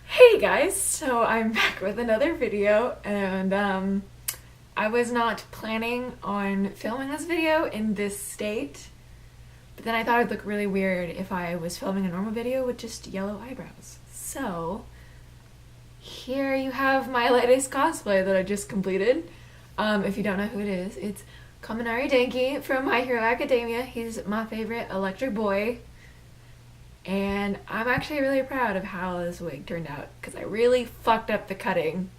Hey guys, so I'm back with another video, and I was not planning on filming this video in this state, but then I thought it'd look really weird if I was filming a normal video with just yellow eyebrows. So here you have my latest cosplay that I just completed. If you don't know who it is, it's Kaminari Denki from My Hero Academia. He's my favorite electric boy. And I'm actually really proud of how this wig turned out because I really fucked up the cutting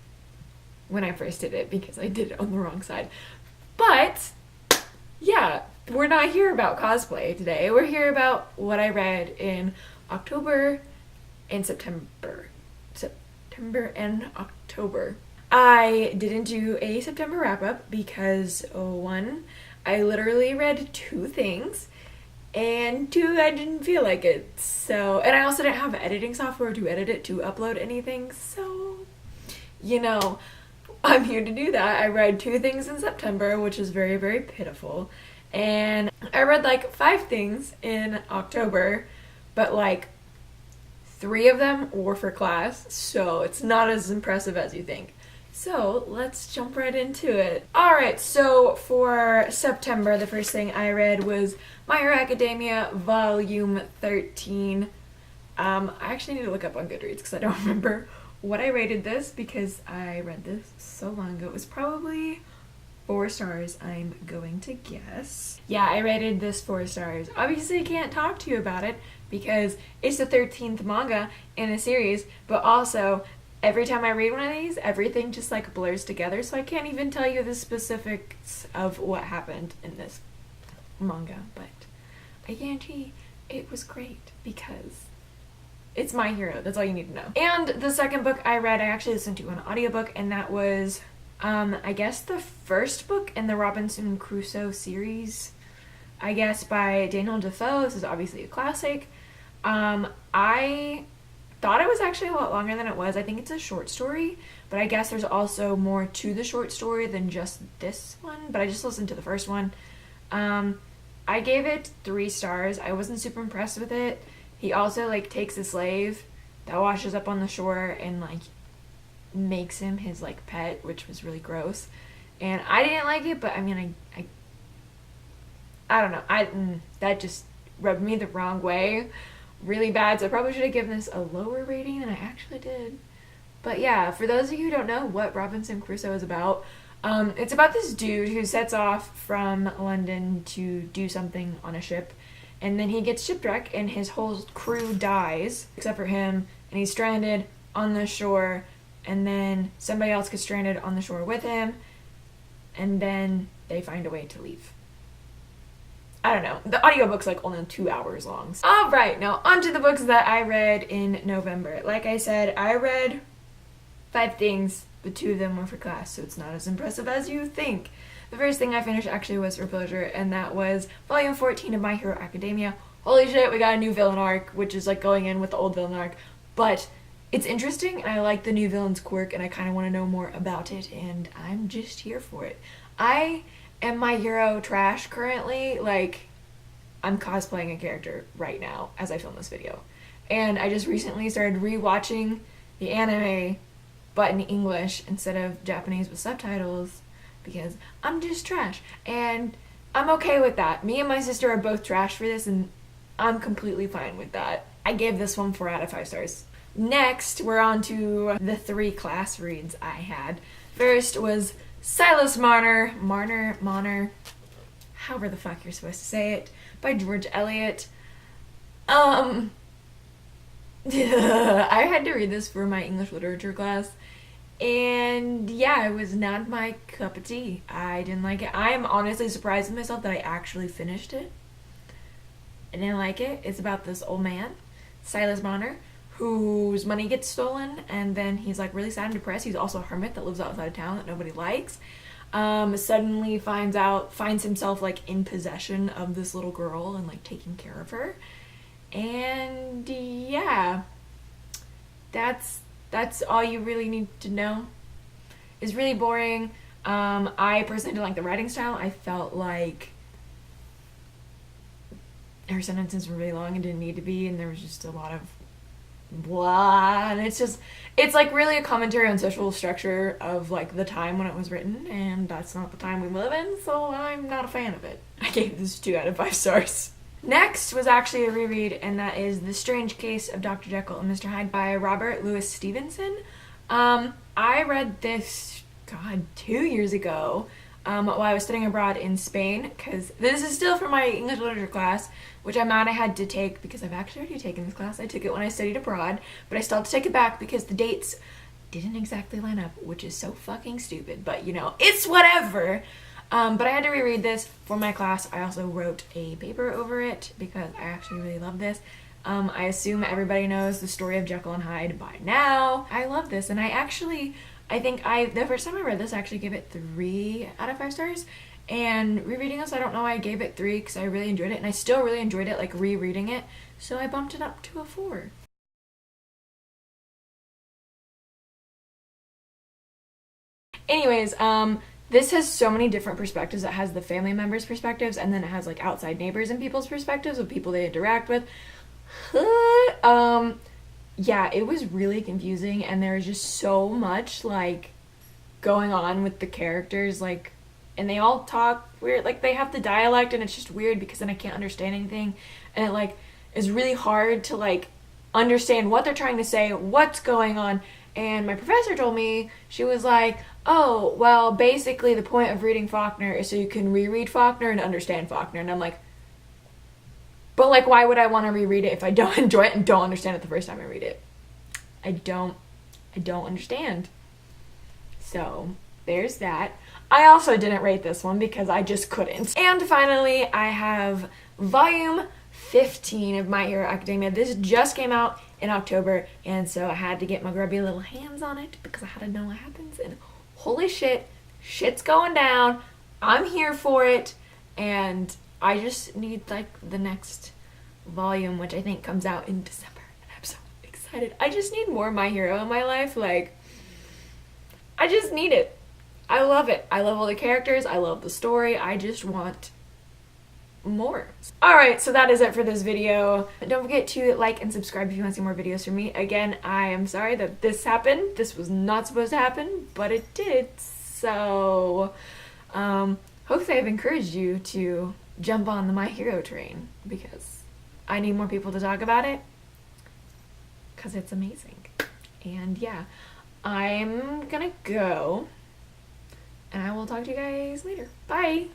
when I first did it because I did it on the wrong side. But yeah, we're not here about cosplay today. We're here about what I read in October and September. September and October. I didn't do a September wrap up because one, I literally read 2 things. And 2, I didn't feel like it. So, and I also didn't have editing software to edit it to upload anything. So, I'm here to do that. I read 2 things in September, which is very, very pitiful. And I read like 5 things in October, but like 3 of them were for class. So it's not as impressive as you think. So let's jump right into it. Alright, so for September, the first thing I read was My Hero Academia Volume 13. I actually need to look up on Goodreads because I don't remember what I rated this because I read this so long ago. It was probably 4 stars, I'm going to guess. Yeah, I rated this 4 stars. Obviously, I can't talk to you about it because it's the 13th manga in a series, but also every time I read one of these, everything just like blurs together, so I can't even tell you the specifics of what happened in this manga, but I guarantee it was great because it's My Hero. That's all you need to know. And the second book I read, I actually listened to an audiobook, and that was, I guess the first book in the Robinson Crusoe series, I guess by Daniel Defoe. This is obviously a classic. I thought it was actually a lot longer than it was. I think it's a short story, but I guess there's also more to the short story than just this one, but I just listened to the first one. I gave it 3 stars. I wasn't super impressed with it. He also like takes a slave that washes up on the shore and like makes him his like pet, which was really gross. And I didn't like it, but I mean I don't know. That just rubbed me the wrong way really bad, so I probably should have given this a lower rating than I actually did. But yeah, for those of you who don't know what Robinson Crusoe is about, it's about this dude who sets off from London to do something on a ship, and then he gets shipwrecked and his whole crew dies except for him, and he's stranded on the shore, and then somebody else gets stranded on the shore with him, and then they find a way to leave. I don't know. The audiobook's like only 2 hours long. Alright, now onto the books that I read in November. Like I said, I read 5 things, but 2 of them were for class, so it's not as impressive as you think. The first thing I finished actually was for pleasure, and that was Volume 14 of My Hero Academia. Holy shit, we got a new villain arc, which is like going in with the old villain arc, but it's interesting, and I like the new villain's quirk, and I kind of want to know more about it, and I'm just here for it. I am My Hero trash currently. Like, I'm cosplaying a character right now as I film this video. And I just recently started rewatching the anime, but in English instead of Japanese with subtitles, because I'm just trash. And I'm okay with that. Me and my sister are both trash for this, and I'm completely fine with that. I gave this one 4 out of 5 stars. Next, we're on to the 3 class reads I had. First was Silas Marner, however the fuck you're supposed to say it, by George Eliot. I had to read this for my English literature class, and yeah, it was not my cup of tea. I didn't like it. I am honestly surprised with myself that I actually finished it. I didn't like it. It's about this old man, Silas Marner, whose money gets stolen, and then he's like really sad and depressed. He's also a hermit that lives outside of town that nobody likes. Suddenly finds himself like in possession of this little girl and like taking care of her. And yeah, that's all you really need to know. It's really boring. I personally didn't like the writing style. I felt like her sentences were really long and didn't need to be, and there was just a lot of blah, and it's like really a commentary on social structure of like the time when it was written, and that's not the time we live in, so I'm not a fan of it. I gave this 2 out of 5 stars. Next was actually a reread, and that is The Strange Case of Dr. Jekyll and Mr. Hyde by Robert Louis Stevenson. I read this, God, 2 years ago while I was studying abroad in Spain, because this is still for my English literature class, which I'm mad I had to take because I've actually already taken this class. I took it when I studied abroad, but I still have to take it back because the dates didn't exactly line up, which is so fucking stupid, but you know, it's whatever. But I had to reread this for my class. I also wrote a paper over it because I actually really love this. I assume everybody knows the story of Jekyll and Hyde by now. I love this, and I think the first time I read this, I actually gave it 3 out of 5 stars. And rereading this, I don't know why I gave it 3 because I really enjoyed it, and I still really enjoyed it, like rereading it. So I bumped it up to a 4. Anyways, this has so many different perspectives. It has the family members' perspectives, and then it has like outside neighbors and people's perspectives of people they interact with. Yeah, it was really confusing, and there was just so much like going on with the characters, like, and they all talk weird, like they have the dialect, and it's just weird because then I can't understand anything, and it like is really hard to like understand what they're trying to say, what's going on. And my professor told me, she was like, oh, well, basically the point of reading Faulkner is so you can reread Faulkner and understand Faulkner. And I'm like, but like, why would I want to reread it if I don't enjoy it and don't understand it the first time I read it? I don't understand. So there's that. I also didn't rate this one because I just couldn't. And finally, I have volume 15 of My Hero Academia. This just came out in October, and so I had to get my grubby little hands on it because I had to know what happens, and holy shit, shit's going down. I'm here for it, and I just need like the next volume, which I think comes out in December, and I'm so excited. I just need more My Hero in my life. Like, I just need it. I love it. I love all the characters. I love the story. I just want more. Alright, so that is it for this video. Don't forget to like and subscribe if you want to see more videos from me. Again, I am sorry that this happened. This was not supposed to happen, but it did. So, hopefully I've encouraged you to jump on the My Hero train because I need more people to talk about it because it's amazing. And yeah, I'm gonna go, and I will talk to you guys later. Bye!